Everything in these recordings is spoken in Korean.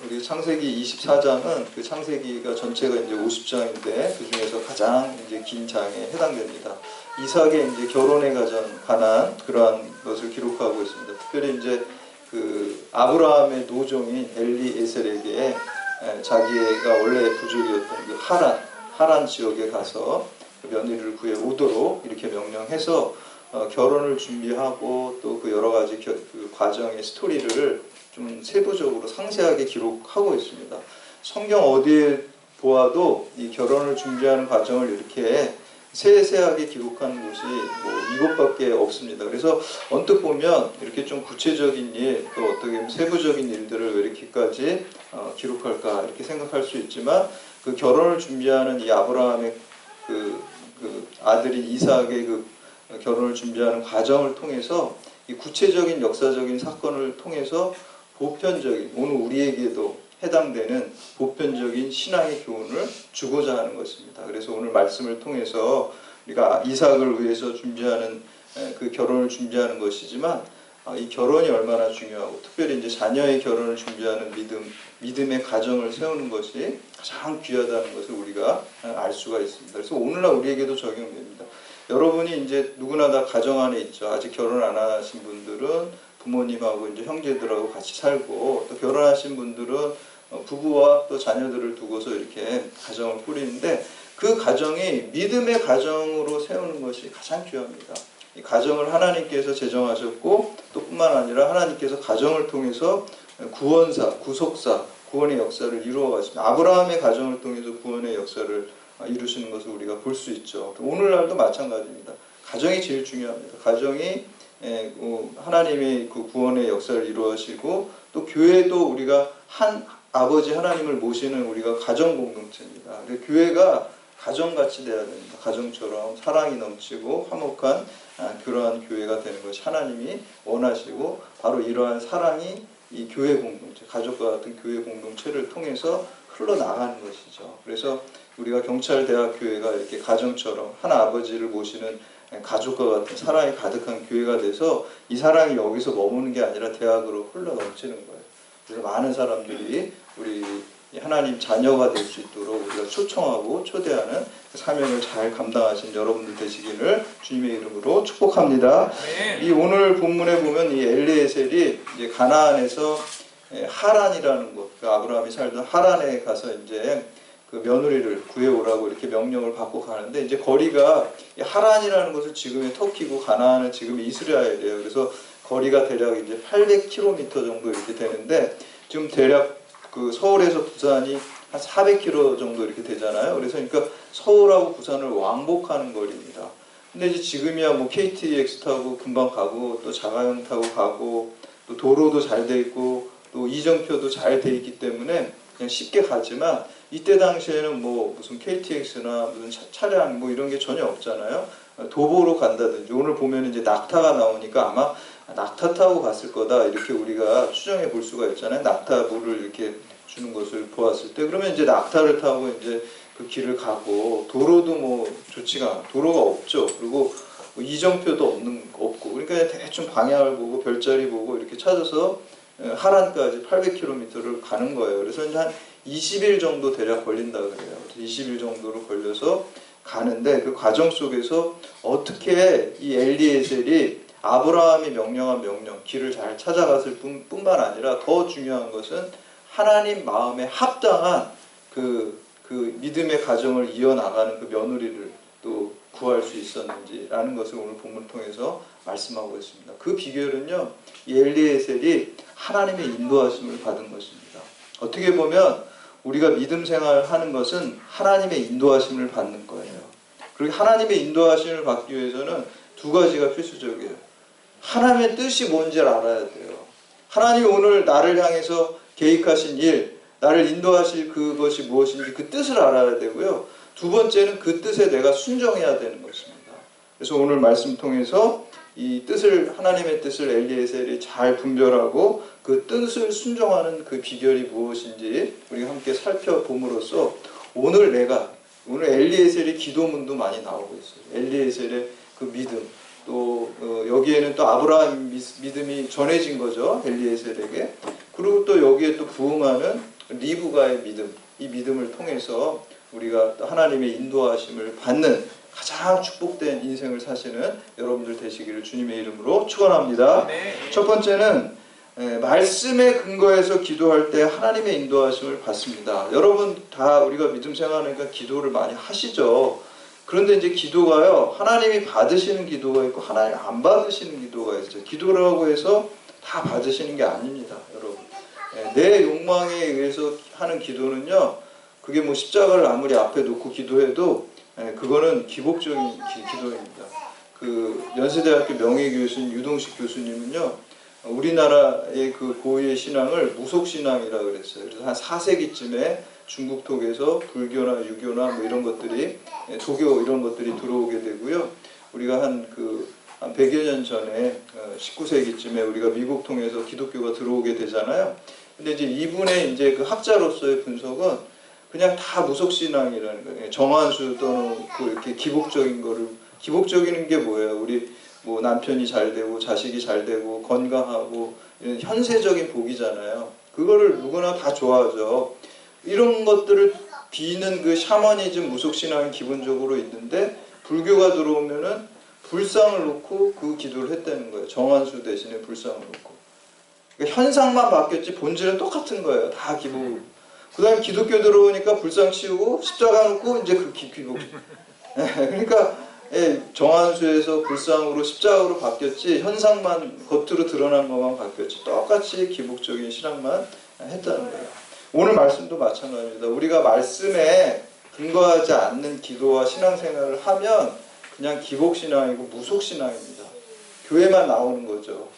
우리 창세기 24장은 그 창세기가 전체가 이제 50장인데 그 중에서 가장 이제 긴 장에 해당됩니다. 이삭의 이제 결혼에 관한 그러한 것을 기록하고 있습니다. 특별히 이제 그 아브라함의 노종인 엘리에셀에게 자기가 원래 부족이었던 그 하란 지역에 가서 그 며느리를 구해 오도록 이렇게 명령해서 결혼을 준비하고 또 그 여러 가지 그 과정의 스토리를 좀 세부적으로 상세하게 기록하고 있습니다. 성경 어디에 보아도 이 결혼을 준비하는 과정을 이렇게 세세하게 기록한 곳이 뭐 이것밖에 없습니다. 그래서 언뜻 보면 이렇게 좀 구체적인 일, 또 어떻게 보면 세부적인 일들을 왜 이렇게까지 기록할까 이렇게 생각할 수 있지만, 그 결혼을 준비하는 이 아브라함의 그 아들인 이삭의 그 결혼을 준비하는 과정을 통해서 이 구체적인 역사적인 사건을 통해서 보편적인, 오늘 우리에게도 해당되는 보편적인 신앙의 교훈을 주고자 하는 것입니다. 그래서 오늘 말씀을 통해서 우리가 이삭을 위해서 준비하는 그 결혼을 준비하는 것이지만, 이 결혼이 얼마나 중요하고 특별히 이제 자녀의 결혼을 준비하는 믿음의 가정을 세우는 것이 가장 귀하다는 것을 우리가 알 수가 있습니다. 그래서 오늘날 우리에게도 적용됩니다. 여러분이 이제 누구나 다 가정 안에 있죠. 아직 결혼 안 하신 분들은 부모님하고 이제 형제들하고 같이 살고, 또 결혼하신 분들은 부부와 또 자녀들을 두고서 이렇게 가정을 꾸리는데, 그 가정이 믿음의 가정으로 세우는 것이 가장 귀합니다. 이 가정을 하나님께서 제정하셨고, 또 뿐만 아니라 하나님께서 가정을 통해서 구원사, 구속사, 구원의 역사를 이루어 가십니다. 아브라함의 가정을 통해서 구원의 역사를 이루시는 것을 우리가 볼 수 있죠. 오늘날도 마찬가지입니다. 가정이 제일 중요합니다. 가정이 하나님의 그 구원의 역사를 이루어지고, 또 교회도 우리가 한 아버지 하나님을 모시는 우리가 가정 공동체입니다. 교회가 가정같이 돼야 됩니다. 가정처럼 사랑이 넘치고 화목한 그러한 교회가 되는 것이 하나님이 원하시고, 바로 이러한 사랑이 이 교회 공동체, 가족과 같은 교회 공동체를 통해서 흘러나가는 것이죠. 그래서 우리가 경찰대학교회가 이렇게 가정처럼 하나 아버지를 모시는 가족과 같은 사랑이 가득한 교회가 돼서 이 사랑이 여기서 머무는 게 아니라 대학으로 흘러넘치는 거예요. 그래서 많은 사람들이 우리 하나님 자녀가 될 수 있도록 우리가 초청하고 초대하는 그 사명을 잘 감당하신 여러분들 되시기를 주님의 이름으로 축복합니다. 이 오늘 본문에 보면 이 엘리에셀이 이제 가나안에서 하란이라는 곳, 그 아브라함이 살던 하란에 가서 이제 그 며느리를 구해오라고 이렇게 명령을 받고 가는데, 이제 거리가 하란이라는 곳은 지금의 터키고 가나안은 지금 이스라엘이에요. 그래서 거리가 대략 이제 800km 정도 이렇게 되는데, 지금 대략 그 서울에서 부산이 한 400km 정도 이렇게 되잖아요. 그래서 그러니까 서울하고 부산을 왕복하는 거리입니다. 근데 이제 지금이야 뭐 KTX 타고 금방 가고, 또 자가용 타고 가고, 또 도로도 잘 돼 있고, 또 이정표도 잘 돼 있기 때문에 그냥 쉽게 가지만, 이때 당시에는 뭐 무슨 KTX나 무슨 차량 뭐 이런 게 전혀 없잖아요. 도보로 간다든지, 오늘 보면 이제 낙타가 나오니까 아마 낙타 타고 갔을 거다 이렇게 우리가 추정해 볼 수가 있잖아요. 낙타물을 이렇게 주는 것을 보았을 때, 그러면 이제 낙타를 타고 이제 그 길을 가고, 도로도 뭐 도로가 없죠. 그리고 뭐 이정표도 없고, 그러니까 대충 방향을 보고 별자리 보고 이렇게 찾아서 하란까지 800km를 가는 거예요. 그래서 이제 한 20일 정도 대략 걸린다 그래요. 20일 정도로 걸려서 가는데, 그 과정 속에서 어떻게 이 엘리에셀이 아브라함이 명령한 명령, 길을 잘 찾아갔을 뿐만 아니라 더 중요한 것은 하나님 마음에 합당한 그 믿음의 가정을 이어나가는 그 며느리를 또 구할 수 있었는지라는 것을 오늘 본문을 통해서 말씀하고 있습니다. 그 비결은요, 이 엘리에셀이 하나님의 인도하심을 받은 것입니다. 어떻게 보면 우리가 믿음 생활하는 것은 하나님의 인도하심을 받는 거예요. 그리고 하나님의 인도하심을 받기 위해서는 두 가지가 필수적이에요. 하나님의 뜻이 뭔지를 알아야 돼요. 하나님이 오늘 나를 향해서 계획하신 일, 나를 인도하실 그것이 무엇인지 그 뜻을 알아야 되고요. 두 번째는 그 뜻에 내가 순종해야 되는 것입니다. 그래서 오늘 말씀 통해서 이 뜻을, 하나님의 뜻을 엘리에셀이 잘 분별하고 그 뜻을 순종하는 그 비결이 무엇인지 우리가 함께 살펴봄으로써 오늘 엘리에셀의 기도문도 많이 나오고 있어요. 엘리에셀의 그 믿음, 또 여기에는 또 아브라함 믿음이 전해진 거죠. 엘리에셀에게. 그리고 또 여기에 또 부응하는 리브가의 믿음, 이 믿음을 통해서 우리가 또 하나님의 인도하심을 받는 가장 축복된 인생을 사시는 여러분들 되시기를 주님의 이름으로 축원합니다. 첫 번째는 말씀에 근거해서 기도할 때 하나님의 인도하심을 받습니다. 여러분 다 우리가 믿음 생활하니까 기도를 많이 하시죠. 그런데 이제 기도가요, 하나님이 받으시는 기도가 있고 하나님 안 받으시는 기도가 있어요. 기도라고 해서 다 받으시는 게 아닙니다, 여러분. 내 욕망에 의해서 하는 기도는요, 그게 뭐 십자가를 아무리 앞에 놓고 기도해도 그거는 기복적인 기도입니다. 그 연세대학교 명예교수인 유동식 교수님은요, 우리나라의 그 고유의 신앙을 무속신앙이라 그랬어요. 그래서 한 4세기쯤에 중국 통해서 불교나 유교나 뭐 이런 것들이, 도교 이런 것들이 들어오게 되고요. 우리가 한 100여 년 전에 19세기쯤에 우리가 미국 통해서 기독교가 들어오게 되잖아요. 근데 이제 이분의 이제 그 학자로서의 분석은 그냥 다 무속신앙이라는 거예요. 정한수 떠놓고 이렇게 기복적인 거를, 기복적인 게 뭐예요? 우리 뭐 남편이 잘 되고 자식이 잘 되고 건강하고 이런 현세적인 복이잖아요. 그거를 누구나 다 좋아하죠. 이런 것들을 비는 그 샤머니즘 무속신앙이 기본적으로 있는데, 불교가 들어오면은 불상을 놓고 그 기도를 했다는 거예요. 정한수 대신에 불상을 놓고. 그러니까 현상만 바뀌었지 본질은 똑같은 거예요. 다 기복. 그 다음에 기독교 들어오니까 불상 치우고 십자가 놓고 이제 그 기복. 그러니까 정한수에서 불상으로 십자가로 바뀌었지, 현상만 겉으로 드러난 것만 바뀌었지, 똑같이 기복적인 신앙만 했다는 거예요. 오늘 말씀도 마찬가지입니다. 우리가 말씀에 근거하지 않는 기도와 신앙생활을 하면 그냥 기복신앙이고 무속신앙입니다. 교회만 나오는 거죠.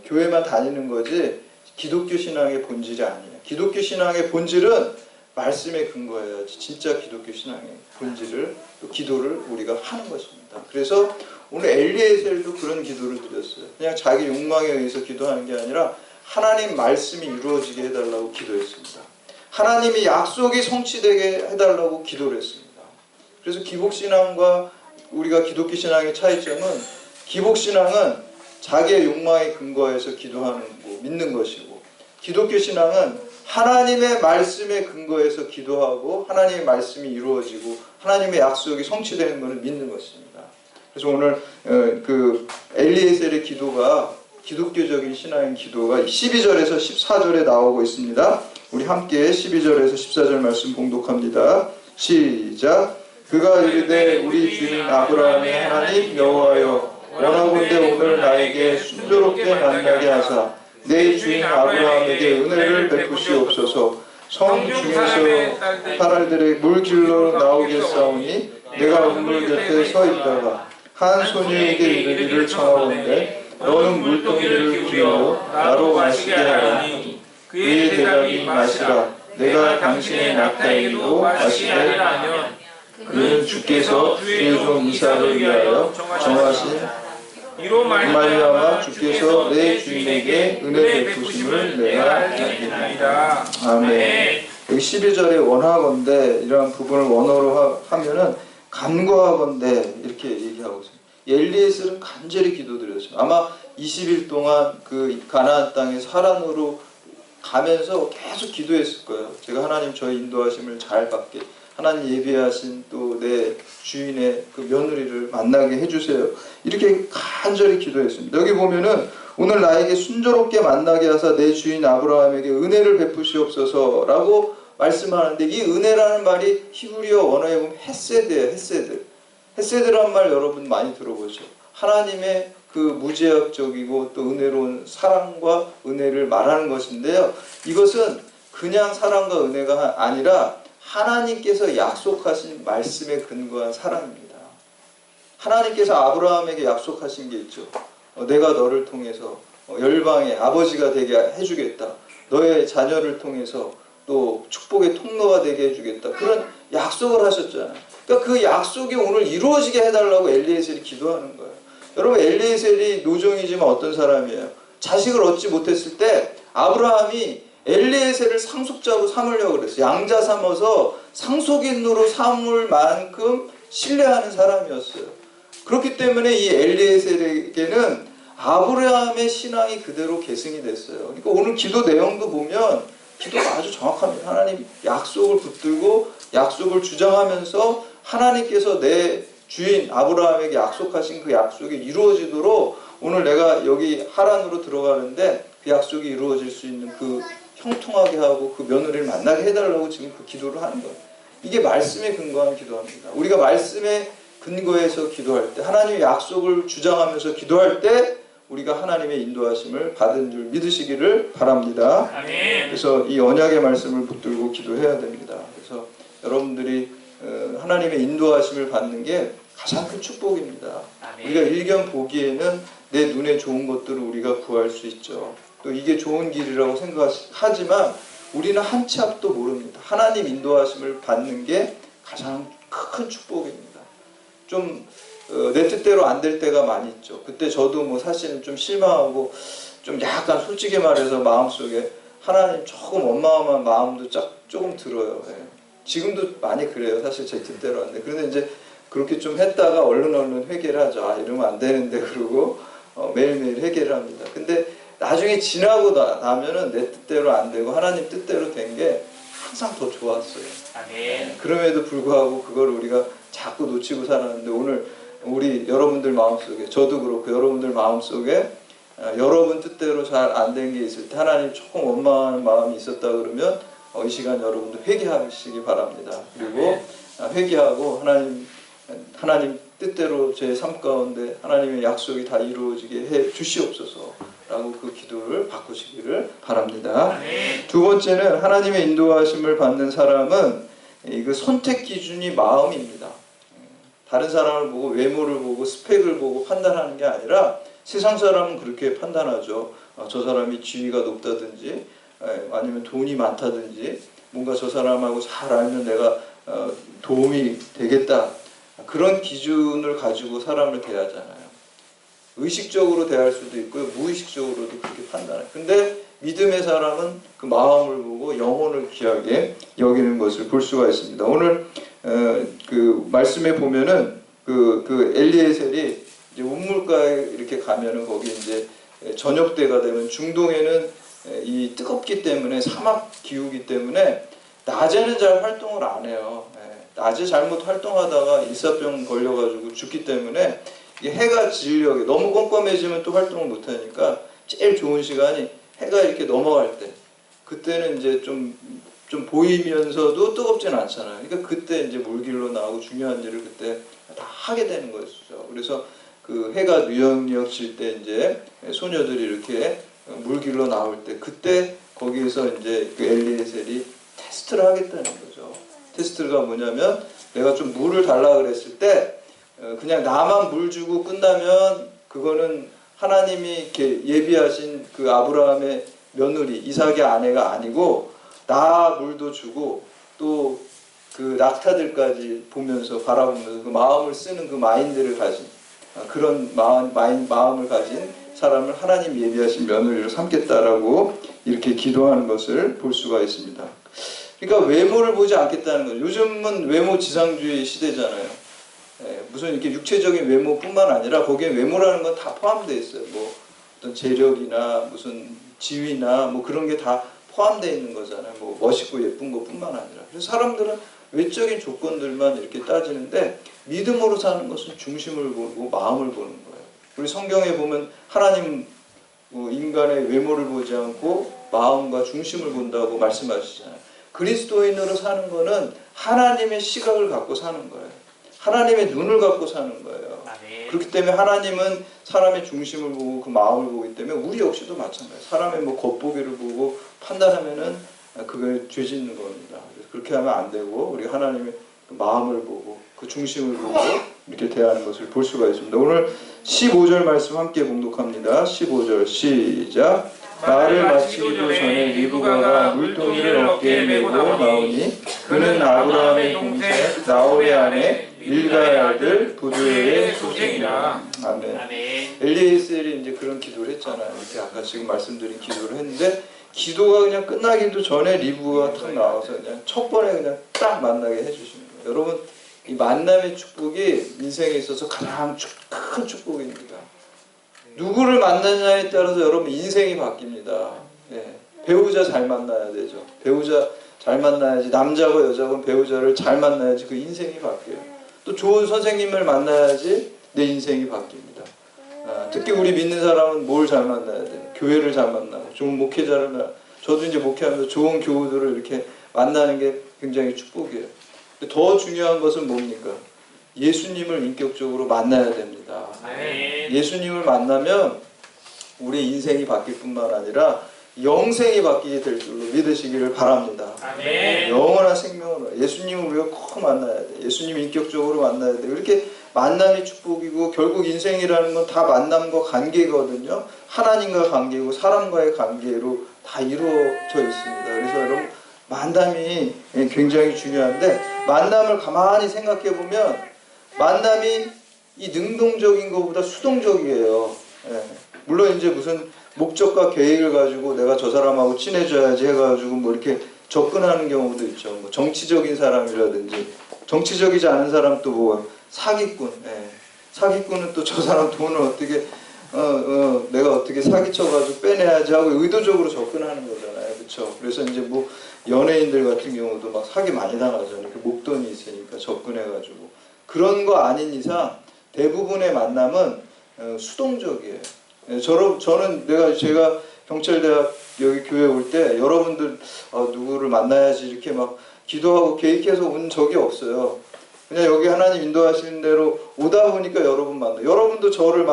교회만 다니는 거지 기독교 신앙의 본질이 아니에요. 기독교 신앙의 본질은 말씀에 근거해야지 진짜 기독교 신앙의 본질을, 또 기도를 우리가 하는 것입니다. 그래서 오늘 엘리에셀도 그런 기도를 드렸어요. 그냥 자기 욕망에 의해서 기도하는 게 아니라 하나님 말씀이 이루어지게 해달라고 기도했습니다. 하나님이 약속이 성취되게 해달라고 기도를 했습니다. 그래서 기복신앙과 우리가 기독교 신앙의 차이점은, 기복신앙은 자기의 욕망에 근거해서 기도하는 거, 믿는 것이고, 기독교 신앙은 하나님의 말씀에 근거해서 기도하고 하나님의 말씀이 이루어지고 하나님의 약속이 성취되는 것을 믿는 것입니다. 그래서 오늘 그 엘리에셀의 기도가, 기독교적인 신앙의 기도가 12절에서 14절에 나오고 있습니다. 우리 함께 12절에서 14절 말씀 봉독합니다. 시작. 그가 이르되 우리 주인 아브라함의 하나님 여호와여, 원하건대 오늘 나에게 순조롭게 만나게 하사 내 주인 아브라함에게 은혜를 베푸시옵소서. 성 중에서 사람들의 물길로 나오겠사오니 내가 우물 곁에 서 있다가 한 소녀에게 이르기를 청하건대 너는 물동이를 기어 나로 마시게 하라니 그의 대답이 마시라. 내가 당신의 낙타에게도 마시게 하면 그는 주께서 주의 종 이삭을 위하여 정하신 이로 말미암아 주께서 내 주인에게 은혜 베푸심을 내가 알겠나이다. 아멘. 여기 12절에 원하건대 이런 부분을 원어로 하면은 간구하건대 이렇게 얘기하고 있습니다. 엘리에셀은 간절히 기도드렸어요. 아마 20일 동안 그 가나안 땅에 사란으로 가면서 계속 기도했을 거예요. 제가 하나님 저의 인도하심을 잘 받게, 하나님 예비하신 또 내 주인의 그 며느리를 만나게 해주세요. 이렇게 간절히 기도했습니다. 여기 보면은 오늘 나에게 순조롭게 만나게 하사 내 주인 아브라함에게 은혜를 베푸시옵소서 라고 말씀하는데, 이 은혜라는 말이 히브리어 원어에 보면 헤세드예요. 헤세드. 헤세드란 말 여러분 많이 들어보죠. 하나님의 그 무제약적이고 또 은혜로운 사랑과 은혜를 말하는 것인데요. 이것은 그냥 사랑과 은혜가 아니라 하나님께서 약속하신 말씀에 근거한 사랑입니다. 하나님께서 아브라함에게 약속하신 게 있죠. 내가 너를 통해서 열방의 아버지가 되게 해주겠다. 너의 자녀를 통해서 또 축복의 통로가 되게 해주겠다. 그런 약속을 하셨잖아요. 그러니까 그 약속이 오늘 이루어지게 해달라고 엘리에셀이 기도하는 거예요. 여러분, 엘리에셀이 노종이지만 어떤 사람이에요? 자식을 얻지 못했을 때 아브라함이 엘리에셀을 상속자로 삼으려고 그랬어요. 양자 삼아서 상속인으로 삼을 만큼 신뢰하는 사람이었어요. 그렇기 때문에 이 엘리에셀에게는 아브라함의 신앙이 그대로 계승이 됐어요. 그러니까 오늘 기도 내용도 보면 기도가 아주 정확합니다. 하나님 약속을 붙들고 약속을 주장하면서 하나님께서 내 주인 아브라함에게 약속하신 그 약속이 이루어지도록 오늘 내가 여기 하란으로 들어가는데 그 약속이 이루어질 수 있는 그 형통하게 하고 그 며느리를 만나게 해달라고 지금 그 기도를 하는 거예요. 이게 말씀에 근거한 기도합니다. 우리가 말씀에 근거해서 기도할 때 하나님의 약속을 주장하면서 기도할 때 우리가 하나님의 인도하심을 받은 줄 믿으시기를 바랍니다. 아멘. 그래서 이 언약의 말씀을 붙들고 기도해야 됩니다. 그래서 여러분들이 하나님의 인도하심을 받는 게 가장 큰 축복입니다. 아멘. 우리가 일견 보기에는 내 눈에 좋은 것들을 우리가 구할 수 있죠. 또 이게 좋은 길이라고 생각하지만 우리는 한 치 앞도 모릅니다. 하나님 인도하심을 받는 게 가장 큰 축복입니다. 좀 내 뜻대로 안 될 때가 많이 있죠. 그때 저도 뭐 사실은 좀 실망하고 좀 약간 솔직히 말해서 마음속에 하나님 조금 원망한 마음도 조금 들어요. 예. 지금도 많이 그래요. 사실 제 뜻대로 안 돼. 그런데 이제 그렇게 좀 했다가 얼른 회개를 하죠. 아, 이러면 안 되는데 그러고 매일매일 회개를 합니다. 근데 나중에 지나고 나면은 내 뜻대로 안 되고 하나님 뜻대로 된 게 항상 더 좋았어요. 아멘. 그럼에도 불구하고 그걸 우리가 자꾸 놓치고 살았는데 오늘 우리 여러분들 마음속에 저도 그렇고 여러분들 마음속에 여러분 뜻대로 잘 안 된 게 있을 때 하나님 조금 원망하는 마음이 있었다 그러면 이 시간 여러분들 회개하시기 바랍니다. 그리고 회개하고 하나님 뜻대로 제 삶 가운데 하나님의 약속이 다 이루어지게 해 주시옵소서 라고 그 기도를 바꾸시기를 바랍니다. 두 번째는 하나님의 인도하심을 받는 사람은 그 선택 기준이 마음입니다. 다른 사람을 보고 외모를 보고 스펙을 보고 판단하는 게 아니라 세상 사람은 그렇게 판단하죠. 저 사람이 지위가 높다든지 아니면 돈이 많다든지 뭔가 저 사람하고 잘 알면 내가 도움이 되겠다. 그런 기준을 가지고 사람을 대하잖아요. 의식적으로 대할 수도 있고요. 무의식적으로도 그렇게 판단해요. 근데 믿음의 사람은 그 마음을 보고 영혼을 귀하게 여기는 것을 볼 수가 있습니다. 오늘 그 말씀에 보면은 그 엘리에셀이 이제 운물가에 이렇게 가면은 거기 이제 저녁 때가 되면 중동에는 이 뜨겁기 때문에 사막 기후기 때문에 낮에는 잘 활동을 안 해요. 낮에 잘못 활동하다가 일사병 걸려가지고 죽기 때문에 이게 해가 지려게 너무 껌껌해지면 또 활동을 못 하니까 제일 좋은 시간이 해가 이렇게 넘어갈 때 그때는 이제 좀 보이면서도 뜨겁진 않잖아요. 그러니까 그때 이제 물길로 나오고 중요한 일을 그때 다 하게 되는 것이죠. 그래서 그 해가 뉘엿뉘엿 질 때 이제 소녀들이 이렇게 물길로 나올 때 그때 거기에서 이제 그 엘리에셀이 테스트를 하겠다는 거죠. 테스트가 뭐냐면 내가 좀 물을 달라 그랬을 때 그냥 나만 물 주고 끝나면 그거는 하나님이 이렇게 예비하신 그 아브라함의 며느리 이삭의 아내가 아니고 나 물도 주고 또 그 낙타들까지 보면서 바라보면서 그 마음을 쓰는 그 마인드를 가진 그런 마음을 가진 사람을 하나님 예비하신 며느리로 삼겠다라고 이렇게 기도하는 것을 볼 수가 있습니다. 그러니까 외모를 보지 않겠다는 거죠. 요즘은 외모 지상주의 시대잖아요. 무슨 이렇게 육체적인 외모뿐만 아니라 거기에 외모라는 건 다 포함되어 있어요. 뭐 어떤 재력이나 무슨 지위나 뭐 그런 게 다 포함되어 있는 거잖아요. 뭐 멋있고 예쁜 것뿐만 아니라. 그래서 사람들은 외적인 조건들만 이렇게 따지는데 믿음으로 사는 것은 중심을 보고 마음을 보는 거예요. 우리 성경에 보면 하나님 인간의 외모를 보지 않고 마음과 중심을 본다고 말씀하시잖아요. 그리스도인으로 사는 거는 하나님의 시각을 갖고 사는 거예요. 하나님의 눈을 갖고 사는 거예요. 그렇기 때문에 하나님은 사람의 중심을 보고 그 마음을 보기 때문에 우리 역시도 마찬가지예요. 사람의 뭐 겉보기를 보고 판단하면은 그걸 죄 짓는 겁니다. 그래서 그렇게 하면 안 되고 우리 하나님의 그 마음을 보고 그 중심을 보고 이렇게 대하는 것을 볼 수가 있습니다. 오늘 15절 말씀 함께 봉독합니다. 15절 시작. 말을 마치기도 전에 리브가가 물동이를 어깨에 메고 나오니 그는 아브라함의 동생 나홀의 아내 밀가의 아들 부두엘의 소생이라. 아멘. 엘리에셀이 이제 그런 기도를 했잖아요. 이렇게 아까 지금 말씀드린 기도를 했는데 기도가 그냥 끝나기도 전에 리브가 탁 나와서 그냥 첫 번에 그냥 딱 만나게 해주시는 거예요. 여러분 이 만남의 축복이 인생에 있어서 가장 큰 축복입니다. 누구를 만나냐에 따라서 여러분 인생이 바뀝니다. 예. 배우자 잘 만나야 되죠. 배우자 잘 만나야지. 남자고 여자고 배우자를 잘 만나야지 그 인생이 바뀌어요. 또 좋은 선생님을 만나야지 내 인생이 바뀝니다. 특히 우리 믿는 사람은 뭘 잘 만나야 돼요? 교회를 잘 만나고 좋은 목회자를 저도 이제 목회하면서 좋은 교우들을 이렇게 만나는 게 굉장히 축복이에요. 근데 더 중요한 것은 뭡니까? 예수님을 인격적으로 만나야 됩니다. 예수님을 만나면 우리 인생이 바뀔 뿐만 아니라 영생이 바뀌게 될 줄로 믿으시기를 바랍니다. 영원한 생명을 예수님을 우리가 꼭 만나야 돼. 예수님 인격적으로 만나야 돼. 이렇게 만남이 축복이고 결국 인생이라는 건 다 만남과 관계거든요. 하나님과 관계고 사람과의 관계로 다 이루어져 있습니다. 그래서 여러분 만남이 굉장히 중요한데 만남을 가만히 생각해 보면 만남이 이 능동적인 것보다 수동적이에요. 예. 물론 이제 무슨 목적과 계획을 가지고 내가 저 사람하고 친해져야지 해가지고 뭐 이렇게 접근하는 경우도 있죠. 뭐 정치적인 사람이라든지 정치적이지 않은 사람 또 뭐 사기꾼. 예. 사기꾼은 또 저 사람 돈을 어떻게 내가 어떻게 사기쳐가지고 빼내야지 하고 의도적으로 접근하는 거잖아요. 그렇죠? 그래서 이제 뭐 연예인들 같은 경우도 막 사기 많이 당하잖아요. 이렇게 목돈이 있으니까 접근해가지고 그런 거 아닌 이상 대부분의 만남은 수동적이에요. 저는 제가 경찰대학 여기 교회 올 때 여러분들 누구를 만나야지 이렇게 막 기도하고 계획해서 온 적이 없어요. 그냥 여기 하나님 인도하시는 대로 오다 보니까 여러분 만나. 여러분도 저를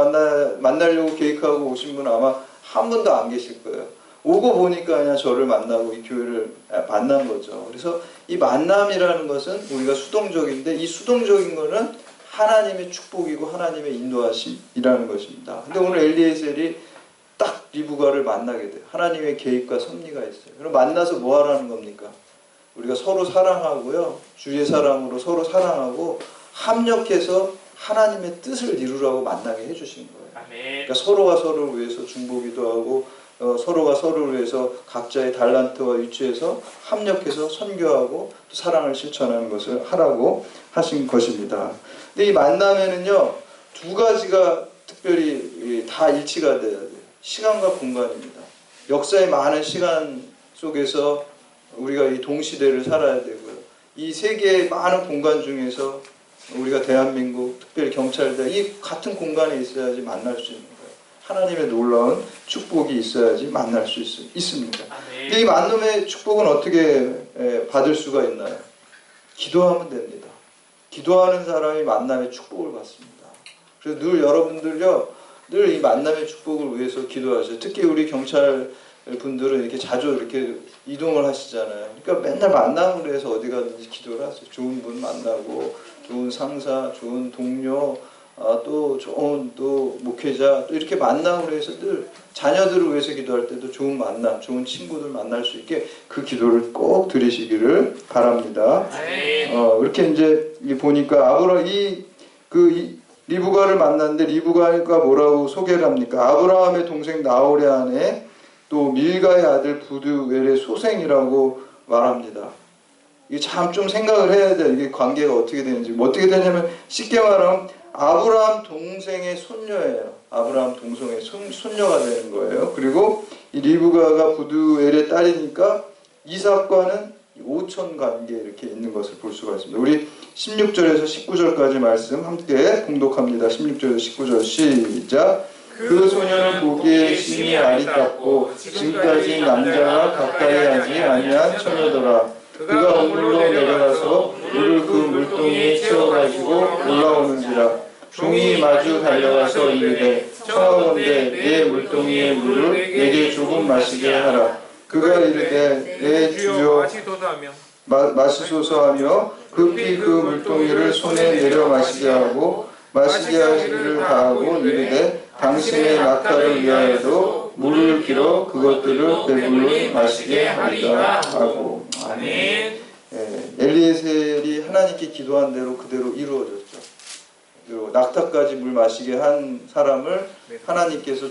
만나려고 계획하고 오신 분 아마 한 분도 안 계실 거예요. 오고 보니까 그냥 저를 만나고 이 교회를 만난 거죠. 그래서 이 만남이라는 것은 우리가 수동적인데 이 수동적인 거는 하나님의 축복이고 하나님의 인도하심이라는 것입니다. 근데 오늘 엘리에셀이 딱 리브가를 만나게 돼요. 하나님의 계획과 섭리가 있어요. 그럼 만나서 뭐 하라는 겁니까? 우리가 서로 사랑하고요. 주의 사랑으로 서로 사랑하고 합력해서 하나님의 뜻을 이루라고 만나게 해주신 거예요. 그러니까 서로가 서로를 위해서 중보기도 하고 서로가 서로를 위해서 각자의 달란트와 위치에서 합력해서 선교하고 또 사랑을 실천하는 것을 하라고 하신 것입니다. 근데 이 만남에는요 두 가지가 특별히 다 일치가 돼야 돼요. 시간과 공간입니다. 역사의 많은 시간 속에서 우리가 이 동시대를 살아야 되고요. 이 세계의 많은 공간 중에서 우리가 대한민국, 특별히 경찰대 이 같은 공간에 있어야지 만날 수 있는 거예요. 하나님의 놀라운 축복이 있어야지 만날 수 있습니다. 근데 이 만남의 축복은 어떻게 받을 수가 있나요? 기도하면 됩니다. 기도하는 사람이 만남의 축복을 받습니다. 그래서 늘 여러분들요, 늘 이 만남의 축복을 위해서 기도하세요. 특히 우리 경찰 분들은 이렇게 자주 이렇게 이동을 하시잖아요. 그러니까 맨날 만남을 위해서 어디 가든지 기도를 하세요. 좋은 분 만나고, 좋은 상사, 좋은 동료, 또 좋은 또 목회자, 또 이렇게 만남을 위해서 늘 자녀들을 위해서 기도할 때도 좋은 만남, 좋은 친구들 만날 수 있게 그 기도를 꼭 드리시기를 바랍니다. 이렇게 이제 보니까 리브가를 만났는데 리브가가 뭐라고 소개를 합니까? 아브라함의 동생 나홀의 아내 또 밀가의 아들 부두엘의 소생이라고 말합니다. 이게 참 좀 생각을 해야 돼요. 이게 관계가 어떻게 되는지. 어떻게 되냐면 쉽게 말하면 아브라함 동생의 손녀예요. 아브라함 동생의 손녀가 되는 거예요. 그리고 이 리브가가 부두엘의 딸이니까 이삭과는 오촌 관계 이렇게 있는 것을 볼 수가 있습니다. 우리 16절에서 19절까지 말씀 함께 봉독합니다. 16절에서 19절 시작. 그 소년을 보기에 심히 아리따고 지금까지 남자가 가까이 하지 아니한 처녀더라. 그가 우물로 내려가서 물을 그 물동이에 채워가지고 올라오는지라. 종이 마주 달려가서 이르되 청하건대 내 물동이의 물을 내게 조금 마시게 하라. 그가 이르되 내 주여 마시소서 하며 급히 그 물동이를 손에 내려 마시게 하고 마시게 하시기를 다하고 이르되 당신의 낙타를 위하여도 물을 길어 그것들을 배불리 마시게 하리라 하고. 아멘. 엘리에셀이 하나님께 기도한 대로 그대로 이루어졌죠. 그리고 낙타까지 물 마시게 한 사람을 하나님께서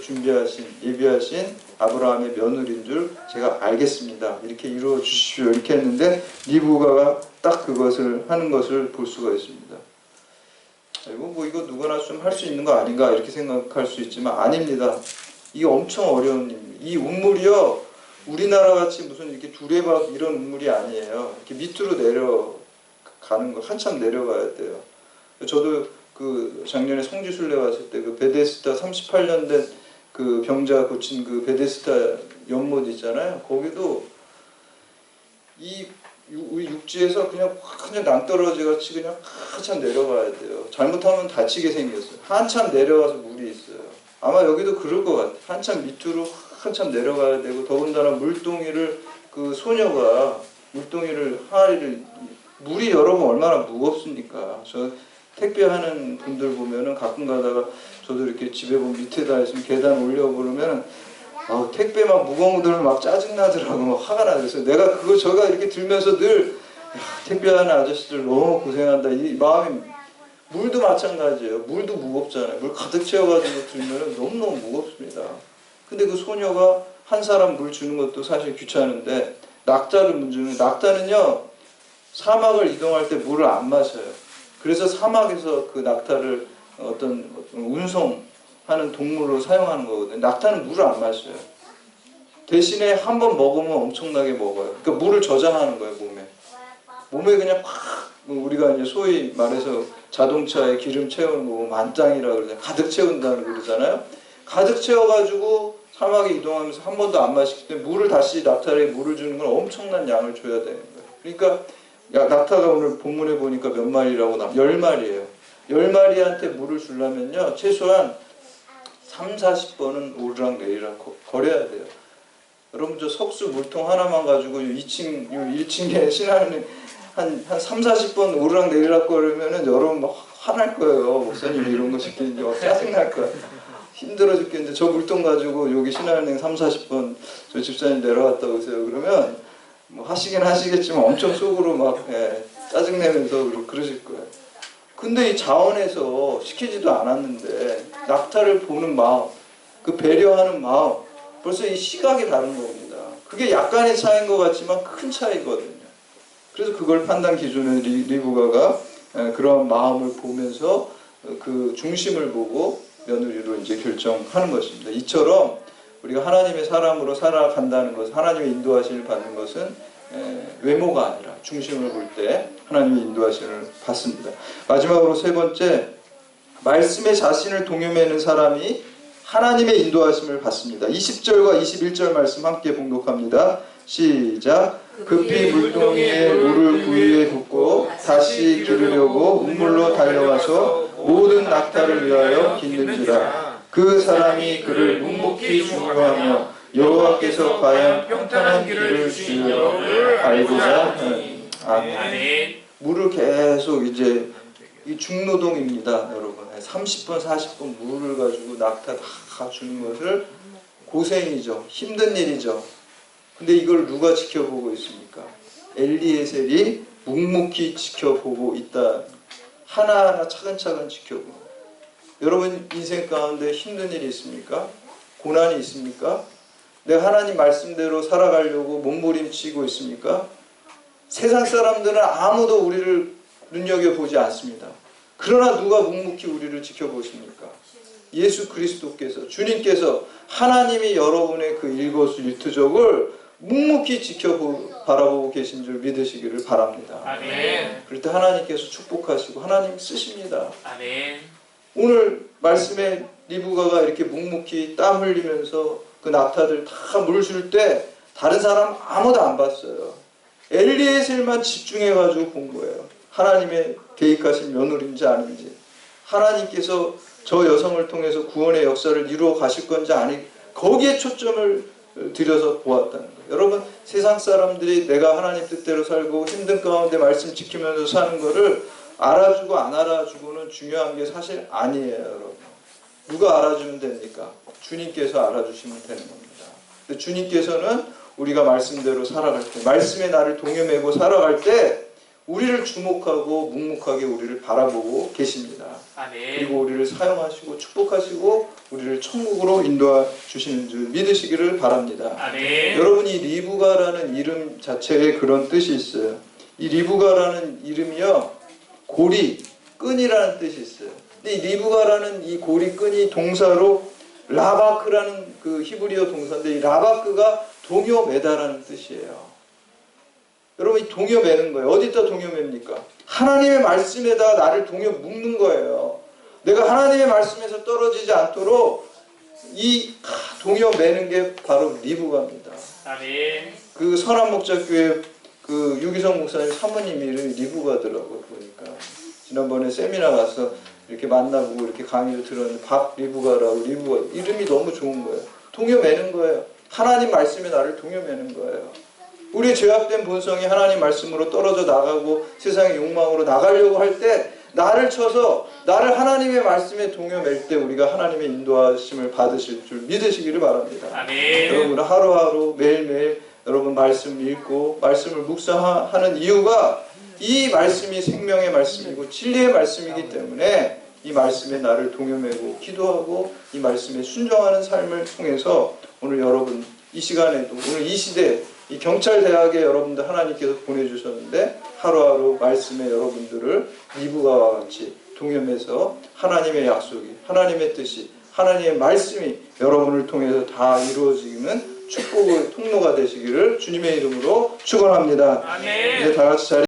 예비하신 아브라함의 며느리인 줄 제가 알겠습니다. 이렇게 이루어 주십시오. 이렇게 했는데 리브가가 딱 그것을 하는 것을 볼 수가 있습니다. 그리고 뭐 이거 누구나 좀 할 수 있는 거 아닌가 이렇게 생각할 수 있지만 아닙니다. 이게 엄청 어려운 일입니다. 이 운물이요, 우리나라 같이 무슨 이렇게 두레박 이런 운물이 아니에요. 이렇게 밑으로 내려가는 거, 한참 내려가야 돼요. 저도 그 작년에 성지순례 왔을 때 그 베데스다 38년 된 그 병자 고친 그 베데스다 연못 있잖아요. 거기도 우리 육지에서 그냥 낭떠러지 같이 그냥 한참 내려가야 돼요. 잘못하면 다치게 생겼어요. 한참 내려가서 물이 있어요. 아마 여기도 그럴 것 같아요. 한참 밑으로 한참 내려가야 되고, 더군다나 물동이를 그 소녀가 물동이를 항아리를, 물이 여러분 얼마나 무겁습니까? 저 택배하는 분들 보면은 가끔 가다가 저도 이렇게 집에 보면 밑에다 있으면 계단 올려보면은 택배 막 무거운 거 들면 막 짜증나더라고. 막 화가 나. 그래서 내가 저가 이렇게 들면서 늘 택배하는 아저씨들 너무 고생한다 이 마음이. 물도 마찬가지예요. 물도 무겁잖아요. 물 가득 채워가지고 들면은 너무너무 무겁습니다. 근데 그 소녀가 한 사람 물 주는 것도 사실 귀찮은데 낙타를 문주는, 낙타는요 사막을 이동할 때 물을 안 마셔요. 그래서 사막에서 그 낙타를 어떤 운송하는 동물로 사용하는 거거든요. 낙타는 물을 안 마셔요. 대신에 한 번 먹으면 엄청나게 먹어요. 그러니까 물을 저장하는 거예요, 몸에 그냥 팍, 우리가 이제 소위 말해서 자동차에 기름 채우는 거 만땅이라고 그러잖아요. 가득 채운다는 그러잖아요. 가득 채워가지고 사막에 이동하면서 한 번도 안 마시기 때문에 물을 다시 낙타에게 물을 주는 건 엄청난 양을 줘야 되는 거예요. 그러니까 낙타가 오늘 본문에 보니까 몇 마리라고 나와요? 10마리예요. 10마리한테 물을 주려면요 최소한 30-40번은 오르락내리락 거려야 돼요. 여러분 저 석수 물통 하나만 가지고 1층에 신하는 한 30-40번 오르락내리락 거리면은 여러분 막 화날 거예요. 목사님 이런 거 시키는데 짜증날 거예요. 힘들어 죽겠는데 저 물통 가지고 여기 신한은행 30-40번 저 집사님 내려갔다 오세요. 그러면 뭐 하시긴 하시겠지만 엄청 속으로 막 짜증내면서 그러실 거예요. 근데 이 자원에서 시키지도 않았는데 낙타를 보는 마음, 그 배려하는 마음, 벌써 이 시각이 다른 겁니다. 그게 약간의 차이인 것 같지만 큰 차이거든요. 그래서 그걸 판단 기준에 리브가가 그런 마음을 보면서 그 중심을 보고 며느리로 이제 결정하는 것입니다. 이처럼 우리가 하나님의 사람으로 살아간다는 것, 하나님의 인도하심을 받는 것은 외모가 아니라 중심을 볼 때 하나님의 인도하심을 받습니다. 마지막으로 세 번째, 말씀에 자신을 동요매는 사람이 하나님의 인도하심을 받습니다. 20절과 21절 말씀 함께 봉독합니다. 시작. 급히 물동이에 물을 구유에 붓고 다시 기르려고 운물로 달려가서 모든 낙타를 위하여 깃는지라. 그 사람이 그를 묵묵히 중요하며 여호와께서 과연 평탄한 길을 주시려 알고자 하니. 아멘. 물을 계속 이제 이 중노동입니다, 여러분. 30번, 40번 물을 가지고 낙타 다 주는 것을 고생이죠. 힘든 일이죠. 근데 이걸 누가 지켜보고 있습니까? 엘리에셀이 묵묵히 지켜보고 있다. 하나하나 차근차근 지켜보고. 여러분 인생 가운데 힘든 일이 있습니까? 고난이 있습니까? 내가 하나님 말씀대로 살아가려고 몸부림치고 있습니까? 세상 사람들은 아무도 우리를 눈여겨보지 않습니다. 그러나 누가 묵묵히 우리를 지켜보십니까? 예수 그리스도께서, 주님께서 하나님이 여러분의 그 일거수일투족을 묵묵히 바라보고 계신 줄 믿으시기를 바랍니다. 아멘. 그럴 때 하나님께서 축복하시고 하나님 쓰십니다. 아멘. 오늘 말씀에 리브가가 이렇게 묵묵히 땀 흘리면서 그 낙타들 다 물 줄 때 다른 사람 아무도 안 봤어요. 엘리에셀만 집중해가지고 본 거예요. 하나님의 계획하신 며느리인지 아닌지, 하나님께서 저 여성을 통해서 구원의 역사를 이루어 가실 건지 아니, 거기에 초점을 들여서 보았다는 거예요. 여러분 세상 사람들이 내가 하나님 뜻대로 살고 힘든 가운데 말씀 지키면서 사는 거를 알아주고 안 알아주고는 중요한 게 사실 아니에요. 여러분 누가 알아주면 됩니까? 주님께서 알아주시면 되는 겁니다. 근데 주님께서는 우리가 말씀대로 살아갈 때, 말씀의 나를 동요매고 살아갈 때 우리를 주목하고 묵묵하게 우리를 바라보고 계십니다. 아멘. 그리고 우리를 사용하시고 축복하시고 우리를 천국으로 인도해 주시는 줄 믿으시기를 바랍니다. 아멘. 여러분 이 리브가라는 이름 자체에 그런 뜻이 있어요. 이 리브가라는 이름이요, 고리, 끈이라는 뜻이 있어요. 근데 이 리브가라는 이 고리끈이 동사로 라바크라는 그 히브리어 동사인데 이 라바크가 동요 매다라는 뜻이에요. 여러분 이 동요 매는 거예요. 어디다 동요 맵니까? 하나님의 말씀에다 나를 동요 묶는 거예요. 내가 하나님의 말씀에서 떨어지지 않도록 이 동요 매는 게 바로 리브가입니다. 아멘. 그 선한목자교회 그 유기성 목사님 사모님이 이름이 리브가더라고요. 보니까 지난번에 세미나 가서 이렇게 만나보고 이렇게 강의를 들었는데 박 리브가라고 리브가 이름이 너무 좋은 거예요. 동요 매는 거예요. 하나님 말씀에 나를 동요 매는 거예요. 우리의 죄악된 본성이 하나님 말씀으로 떨어져 나가고 세상의 욕망으로 나가려고 할 때 나를 쳐서 나를 하나님의 말씀에 동요 맬 때 우리가 하나님의 인도하심을 받으실 줄 믿으시기를 바랍니다. 아멘. 여러분 하루하루 매일매일 여러분 말씀 읽고 말씀을 묵상하는 이유가 이 말씀이 생명의 말씀이고 진리의 말씀이기 때문에 이 말씀에 나를 동요매고 기도하고 이 말씀에 순종하는 삶을 통해서 오늘 여러분 이 시간에도 오늘 이 시대 이 경찰대학에 여러분들 하나님께서 보내주셨는데 하루하루 말씀에 여러분들을 리브가와 같이 동요매서 하나님의 약속이 하나님의 뜻이 하나님의 말씀이 여러분을 통해서 다 이루어지는 축복의 통로가 되시기를 주님의 이름으로 축원합니다. 아멘. 이제 다 같이 자리